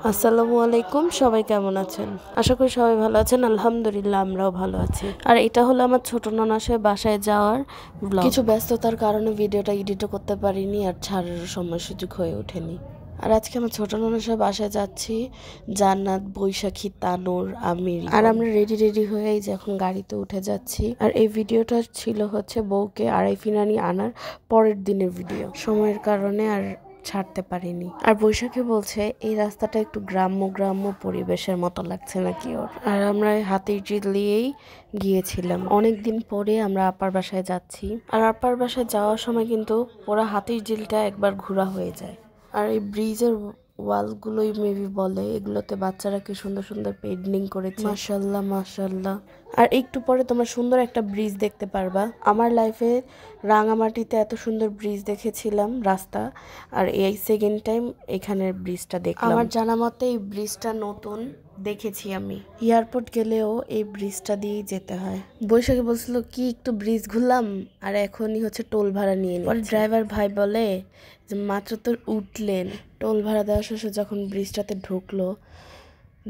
আসসালামু আলাইকুম, সবাই কেমন আছেন? আশা করি সবাই ভালো আছেন। আলহামদুলিল্লাহ আমরাও ভালো আছি। আর এটা হলো আমার ছোট ননাসের বাসায় যাওয়ার ব্লগ। কিছু ব্যস্ততার কারণে ভিডিওটা এডিটও করতে পারিনি আর ছাড়ার সময় সুযোগ হয়ে ওঠেনি। আর আজকে আমার ছোট ননাসের বাসায় যাচ্ছি, জান্নাত, বৈশাখী, তানুর, আমির। আর আমরা রেডি হয়ে এই যে এখন গাড়িতে উঠে যাচ্ছি। আর এই ভিডিওটা ছিল হচ্ছে বউকে আড়াই ফিনানি আনার পরের দিনের ভিডিও। সময়ের কারণে আর ছাড়তে পারিনি। আর বৈশাখী বলছে এই রাস্তাটা একটু গ্রাম্য পরিবেশের মতো লাগছে নাকি ওর। আর আমরা হাতির ঝিল দিয়েই গিয়েছিলাম। অনেকদিন পরে আমরা আপার বাসায় যাচ্ছি। আর আপার বাসায় যাওয়ার সময় কিন্তু পুরো হাতির ঝিলটা একবার ঘোরা হয়ে যায়। আর এই ব্রিজের ওয়ালগুলোই মেবি বলে, এগুলোতে বাচ্চারা কি সুন্দর সুন্দর পেন্টিং করেছে, মাশাল্লাহ। আর একটু পরে তোমরা সুন্দর একটা ব্রিজ দেখতে পারবা। আমার লাইফে রাঙামাটিতে এত সুন্দর ব্রিজ দেখেছিলাম রাস্তা, আর এই সেকেন্ড টাইম এখানের ব্রিজটা দেখলাম। আমার জানা মতে এই ব্রিজটা নতুন দেখেছি আমি। এয়ারপোর্ট গেলেও এই ব্রিজটা দিয়েই যেতে হয়। বৈশাখী বলছিল কি একটু ব্রিজ ঘুরলাম আর এখনই হচ্ছে টোল ভাড়া নিয়ে নিই। ড্রাইভার ভাই বলে যে মাত্র তো উঠলেন, টোল ভাড়া দেওয়া শেষে যখন ব্রিজটাতে ঢুকলো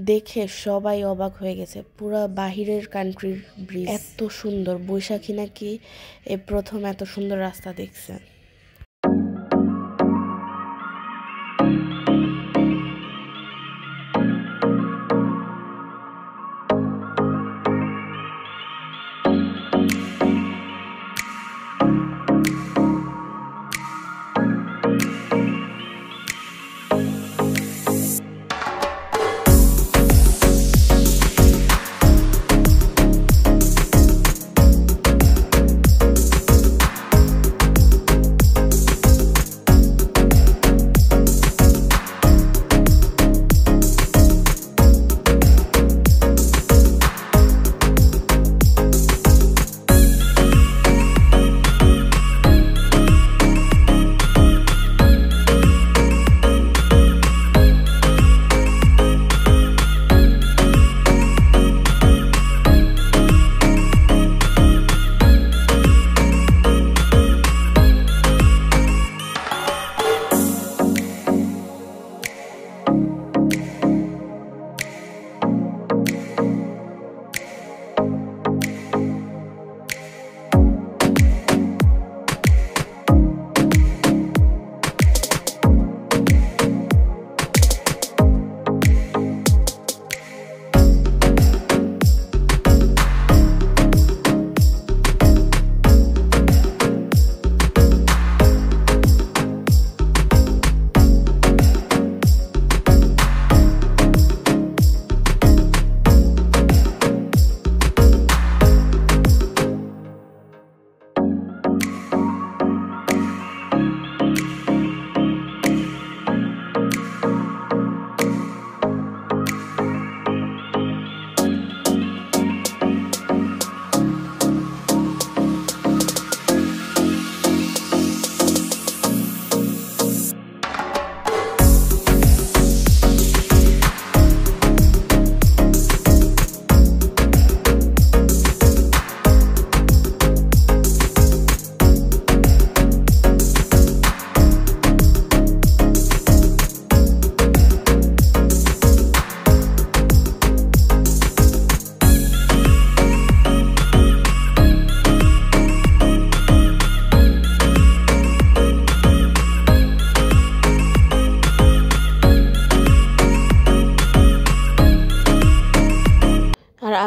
দেখে সবাই অবাক হয়ে গেছে। পুরা বাহিরের কান্ট্রির ব্রিজ, এত সুন্দর। বৈশাখী নাকি এই প্রথম এত সুন্দর রাস্তা দেখছে।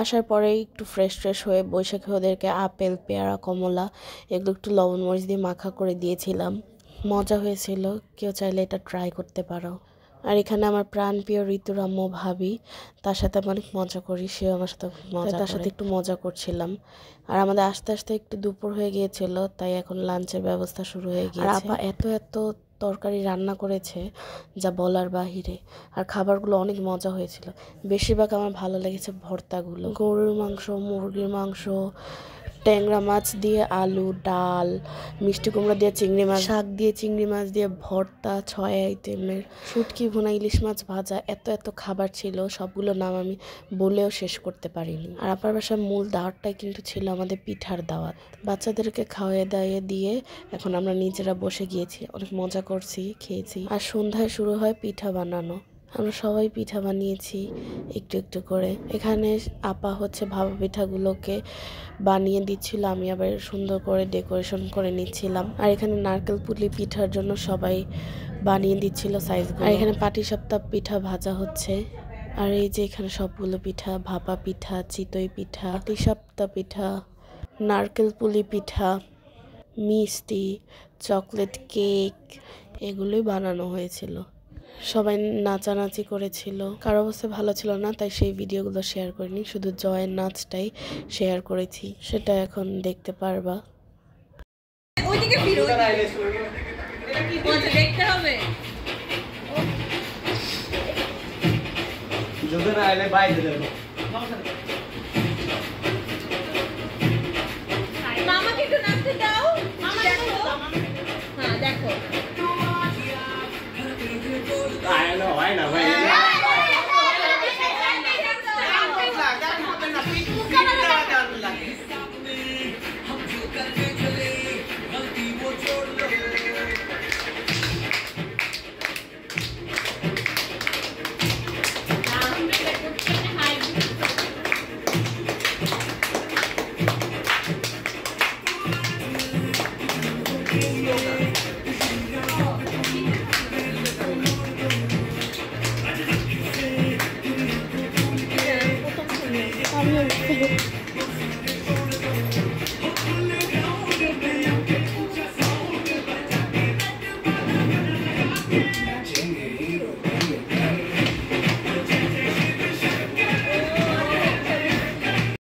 আসার পরে একটু ফ্রেশ হয়ে বৈশাখী ওদেরকে আপেল, পেয়ারা, কমলা এগুলো একটু লবণ মরিচ দিয়ে মাখা করে দিয়েছিলাম। মজা হয়েছিল, কেউ চাইলে এটা ট্রাই করতে পারো। আর এখানে আমার প্রাণপ্রিয় ঋতুর আম্মু ভাবি, তার সাথে আমি অনেক মজা করি, সেও আমার সাথে তার সাথে একটু মজা করছিলাম। আর আমাদের আস্তে আস্তে একটু দুপুর হয়ে গিয়েছিল, তাই এখন লাঞ্চের ব্যবস্থা শুরু হয়ে গিয়েছে। আর আপা এত তরকারি রান্না করেছে যা বলার বাহিরে। আর খাবারগুলো অনেক মজা হয়েছিল। বেশিরভাগ আমার ভালো লেগেছে ভর্তাগুলো, গরুর মাংস, মুরগির মাংস, ট্যাংরা মাছ দিয়ে আলু, ডাল, মিষ্টি কুমড়া দিয়ে চিংড়ি মাছ, শাক দিয়ে চিংড়ি মাছ দিয়ে ভর্তা, 6 আইটেমের, শুটকি ভুনা, ইলিশ মাছ ভাজা, এত খাবার ছিল, সবগুলো নাম আমি বলেও শেষ করতে পারিনি। আর আপার বাসার মূল দাওয়াতটাই কিন্তু ছিল আমাদের পিঠার দাওয়াত। বাচ্চাদেরকে খাওয়াই দাওয়াই দিয়ে এখন আমরা নিজেরা বসে গিয়েছি, অনেক মজা করছি, খেয়েছি। আর সন্ধ্যায় শুরু হয় পিঠা বানানো। আমরা সবাই পিঠা বানিয়েছি একটু একটু করে। এখানে আপা হচ্ছে ভাপা পিঠাগুলোকে বানিয়ে দিচ্ছিল, আমি আবার সুন্দর করে ডেকোরেশন করে নিচ্ছিলাম। আর এখানে নারকেল পুলি পিঠার জন্য সবাই বানিয়ে দিচ্ছিল সাইজগুলো। আর এখানে পাটিসাপটা পিঠা ভাজা হচ্ছে। আর এই যে এখানে সবগুলো পিঠা, ভাপা পিঠা, চিতই পিঠা, পাটিসাপটা পিঠা, নারকেল পুলি পিঠা, মিষ্টি, চকলেট কেক, এগুলোই বানানো হয়েছিল। সবাই নাচানাচি করেছিল। কারো অবস্থা ভালো ছিল না, তাই সেই ভিডিওগুলো শেয়ার করিনি, শুধু জয়ের নাচটাই শেয়ার করেছি, সেটা এখন দেখতে পারবা। দেখতে হবে মামাকে একটু নাচতে দাও। হ্যাঁ দেখো